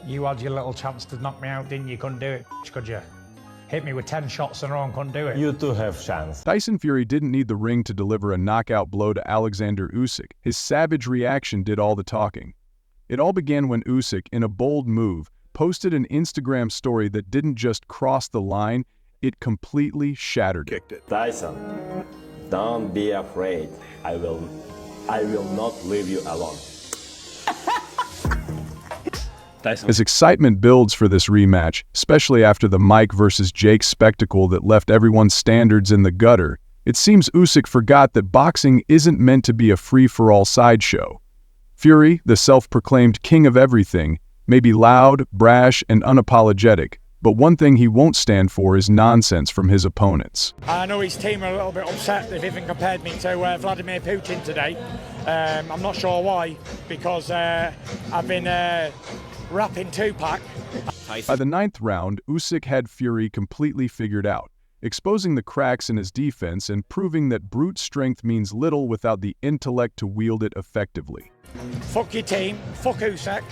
You had your little chance to knock me out, didn't you? Couldn't do it, could you? Hit me with 10 shots in a row and couldn't do it. You too have chance. Tyson Fury didn't need the ring to deliver a knockout blow to Oleksandr Usyk. His savage reaction did all the talking. It all began when Usyk, in a bold move, posted an Instagram story that didn't just cross the line, it completely shattered it. Tyson, don't be afraid. I will not leave you alone. As excitement builds for this rematch, especially after the Mike versus Jake spectacle that left everyone's standards in the gutter, it seems Usyk forgot that boxing isn't meant to be a free-for-all sideshow. Fury, the self-proclaimed king of everything, may be loud, brash, and unapologetic, but one thing he won't stand for is nonsense from his opponents. I know his team are a little bit upset they've even compared me to Vladimir Putin today. I'm not sure why, because I've been rapping Tupac. By the 9th round, Usyk had Fury completely figured out, exposing the cracks in his defense and proving that brute strength means little without the intellect to wield it effectively. Fuck your team, fuck Usyk,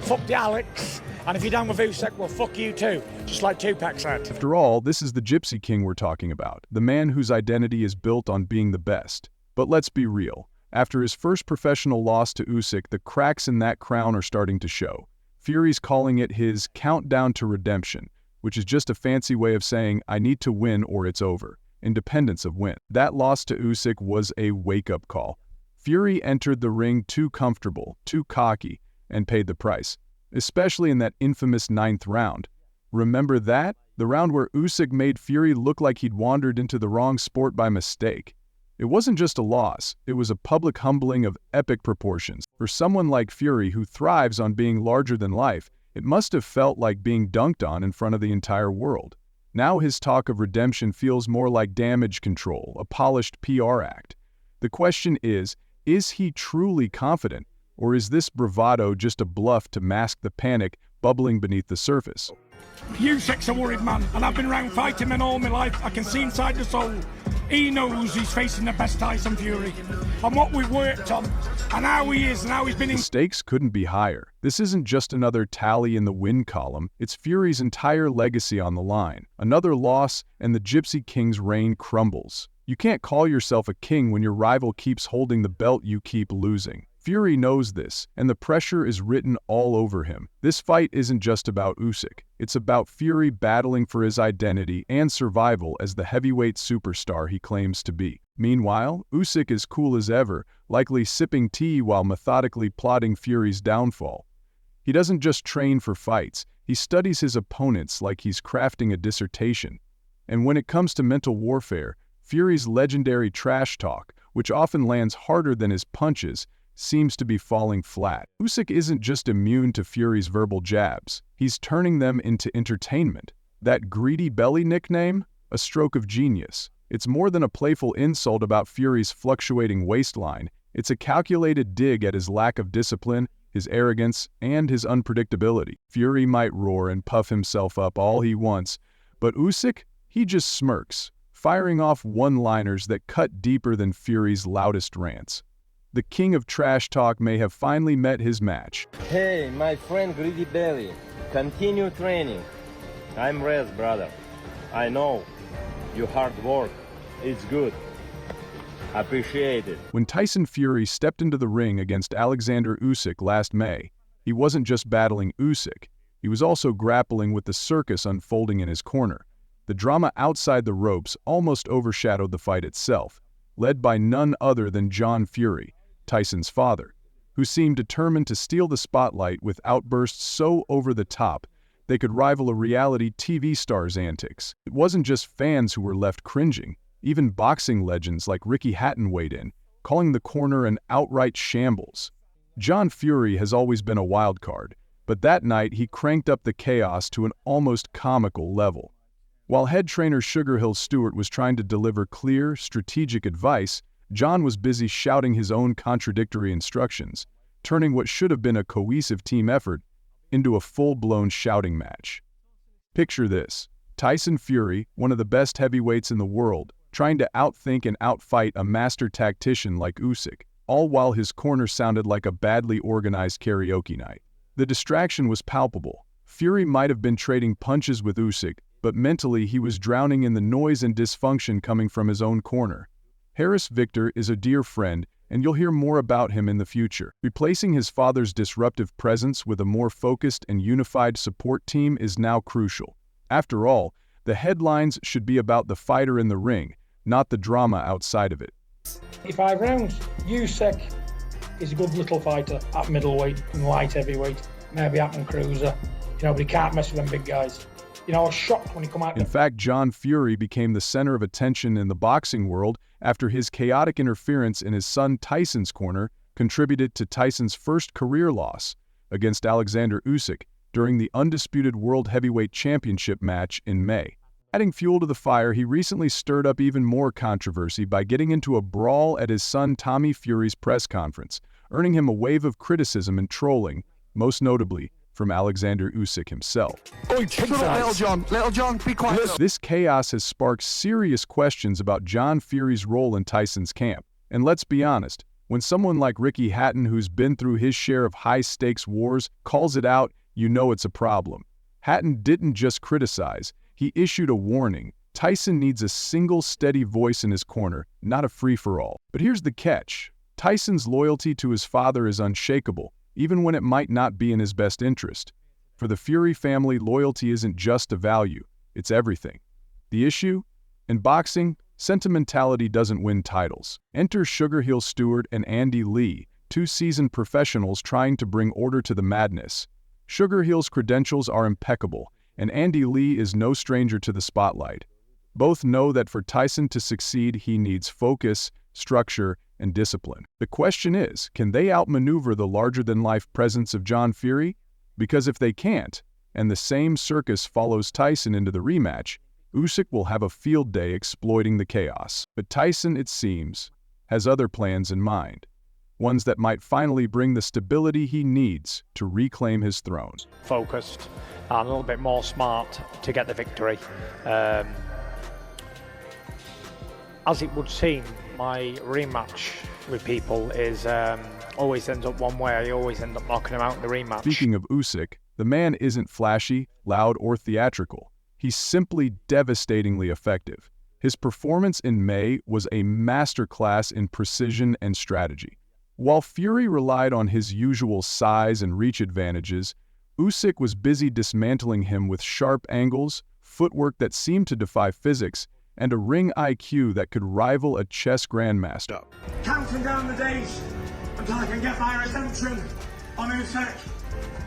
fuck the Alex, and if you're down with Usyk, well, fuck you too, just like Tupac said. After all, this is the Gypsy King we're talking about, the man whose identity is built on being the best. But let's be real, after his first professional loss to Usyk, the cracks in that crown are starting to show. Fury's calling it his countdown to redemption, which is just a fancy way of saying, I need to win or it's over, independence of win. That loss to Usyk was a wake-up call. Fury entered the ring too comfortable, too cocky, and paid the price, especially in that infamous 9th round. Remember that? The round where Usyk made Fury look like he'd wandered into the wrong sport by mistake. It wasn't just a loss, it was a public humbling of epic proportions. For someone like Fury who thrives on being larger than life, it must have felt like being dunked on in front of the entire world. Now his talk of redemption feels more like damage control, a polished PR act. The question is he truly confident, or is this bravado just a bluff to mask the panic bubbling beneath the surface? Usyk's a worried man, and I've been around fighting men all my life. I can see inside the soul. He knows he's facing the best Tyson Fury, and what we've worked on, and how he is, and how he's been in. The stakes couldn't be higher. This isn't just another tally in the win column, it's Fury's entire legacy on the line. Another loss, and the Gypsy King's reign crumbles. You can't call yourself a king when your rival keeps holding the belt you keep losing. Fury knows this, and the pressure is written all over him. This fight isn't just about Usyk. It's about Fury battling for his identity and survival as the heavyweight superstar he claims to be. Meanwhile, Usyk is cool as ever, likely sipping tea while methodically plotting Fury's downfall. He doesn't just train for fights, he studies his opponents like he's crafting a dissertation. And when it comes to mental warfare, Fury's legendary trash talk, which often lands harder than his punches, seems to be falling flat. Usyk isn't just immune to Fury's verbal jabs, he's turning them into entertainment. That greedy belly nickname? A stroke of genius. It's more than a playful insult about Fury's fluctuating waistline, it's a calculated dig at his lack of discipline, his arrogance, and his unpredictability. Fury might roar and puff himself up all he wants, but Usyk, he just smirks, firing off one-liners that cut deeper than Fury's loudest rants. The king of trash talk may have finally met his match. Hey, my friend Greedy Belly, continue training. I'm rest, brother. I know. Your hard work is good. Appreciate it. When Tyson Fury stepped into the ring against Oleksandr Usyk last May, he wasn't just battling Usyk, he was also grappling with the circus unfolding in his corner. The drama outside the ropes almost overshadowed the fight itself, led by none other than John Fury, Tyson's father, who seemed determined to steal the spotlight with outbursts so over the top they could rival a reality TV star's antics. It wasn't just fans who were left cringing. Even boxing legends like Ricky Hatton weighed in, calling the corner an outright shambles. John Fury has always been a wild card, but that night he cranked up the chaos to an almost comical level. While head trainer Sugar Hill Stewart was trying to deliver clear, strategic advice, John was busy shouting his own contradictory instructions, turning what should have been a cohesive team effort into a full-blown shouting match. Picture this: Tyson Fury, one of the best heavyweights in the world, trying to outthink and outfight a master tactician like Usyk, all while his corner sounded like a badly organized karaoke night. The distraction was palpable. Fury might have been trading punches with Usyk, but mentally he was drowning in the noise and dysfunction coming from his own corner. Harris Victor is a dear friend, and you'll hear more about him in the future. Replacing his father's disruptive presence with a more focused and unified support team is now crucial. After all, the headlines should be about the fighter in the ring, not the drama outside of it. 5 rounds. Usyk is a good little fighter at middleweight and light heavyweight, maybe up and cruiser, but he can't mess with them big guys. I was shocked when he come out. In fact, John Fury became the center of attention in the boxing world after his chaotic interference in his son Tyson's corner contributed to Tyson's first career loss against Oleksandr Usyk during the undisputed World Heavyweight Championship match in May. Adding fuel to the fire, he recently stirred up even more controversy by getting into a brawl at his son Tommy Fury's press conference, earning him a wave of criticism and trolling, most notably from Oleksandr Usyk himself. Little John, be quiet. This chaos has sparked serious questions about John Fury's role in Tyson's camp. And let's be honest, when someone like Ricky Hatton, who's been through his share of high-stakes wars, calls it out, you know it's a problem. Hatton didn't just criticize, he issued a warning. Tyson needs a single steady voice in his corner, not a free-for-all. But here's the catch. Tyson's loyalty to his father is unshakable, even when it might not be in his best interest. For the Fury family, loyalty isn't just a value, it's everything. The issue? In boxing, sentimentality doesn't win titles. Enter Sugar Hill Stewart and Andy Lee, 2 seasoned professionals trying to bring order to the madness. Sugar Hill's credentials are impeccable, and Andy Lee is no stranger to the spotlight. Both know that for Tyson to succeed, he needs focus, structure, and discipline. The question is, can they outmaneuver the larger-than-life presence of John Fury? Because if they can't, and the same circus follows Tyson into the rematch, Usyk will have a field day exploiting the chaos. But Tyson, it seems, has other plans in mind. Ones that might finally bring the stability he needs to reclaim his throne. Focused and a little bit more smart to get the victory. As it would seem, my rematch with people is always ends up one way. I always end up knocking him out in the rematch. Speaking of Usyk, the man isn't flashy, loud, or theatrical. He's simply devastatingly effective. His performance in May was a masterclass in precision and strategy. While Fury relied on his usual size and reach advantages, Usyk was busy dismantling him with sharp angles, footwork that seemed to defy physics, and a ring IQ that could rival a chess grandmaster. Counting down the days until I can get my redemption on Usyk.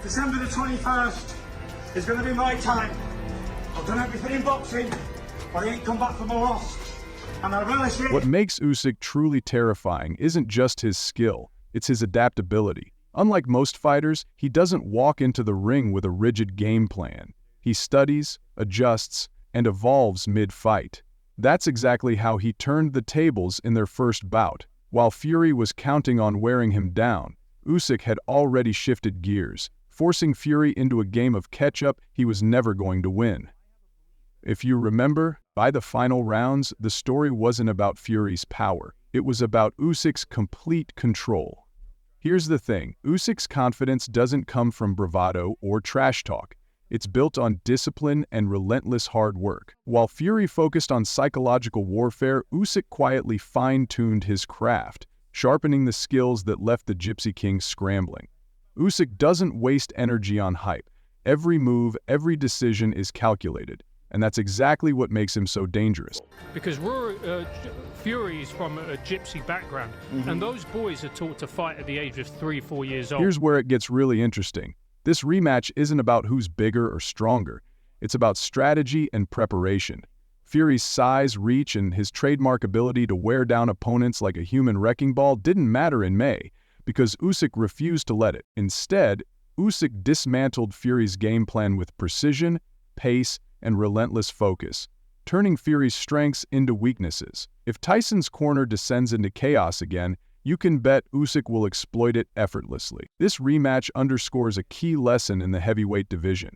December the 21st is going to be my time. I've done everything in boxing, but I ain't come back from a loss. And I relish it. What makes Usyk truly terrifying isn't just his skill, it's his adaptability. Unlike most fighters, he doesn't walk into the ring with a rigid game plan. He studies, adjusts, and evolves mid-fight. That's exactly how he turned the tables in their first bout. While Fury was counting on wearing him down, Usyk had already shifted gears, forcing Fury into a game of catch-up he was never going to win. If you remember, by the final rounds, the story wasn't about Fury's power. It was about Usyk's complete control. Here's the thing, Usyk's confidence doesn't come from bravado or trash talk. It's built on discipline and relentless hard work. While Fury focused on psychological warfare, Usyk quietly fine-tuned his craft, sharpening the skills that left the Gypsy King scrambling. Usyk doesn't waste energy on hype. Every move, every decision is calculated, and that's exactly what makes him so dangerous. Because Fury is from a gypsy background, and those boys are taught to fight at the age of 3 or 4 years old. Here's where it gets really interesting. This rematch isn't about who's bigger or stronger. It's about strategy and preparation. Fury's size, reach, and his trademark ability to wear down opponents like a human wrecking ball didn't matter in May, because Usyk refused to let it. Instead, Usyk dismantled Fury's game plan with precision, pace, and relentless focus, turning Fury's strengths into weaknesses. If Tyson's corner descends into chaos again, you can bet Usyk will exploit it effortlessly. This rematch underscores a key lesson in the heavyweight division.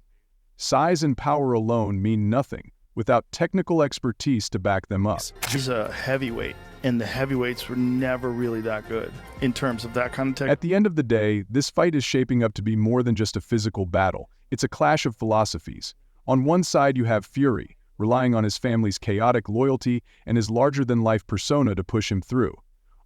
Size and power alone mean nothing. without technical expertise to back them up. He's a heavyweight, and the heavyweights were never really that good in terms of that kind of technique. At the end of the day, this fight is shaping up to be more than just a physical battle. It's a clash of philosophies. On one side, you have Fury, relying on his family's chaotic loyalty and his larger-than-life persona to push him through.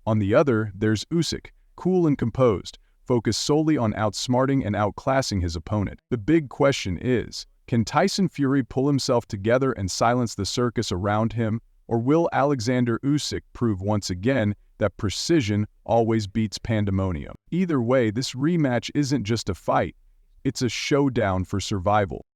On the other, there's Usyk, cool and composed, focused solely on outsmarting and outclassing his opponent. The big question is, can Tyson Fury pull himself together and silence the circus around him, or will Oleksandr Usyk prove once again that precision always beats pandemonium? Either way, this rematch isn't just a fight, it's a showdown for survival.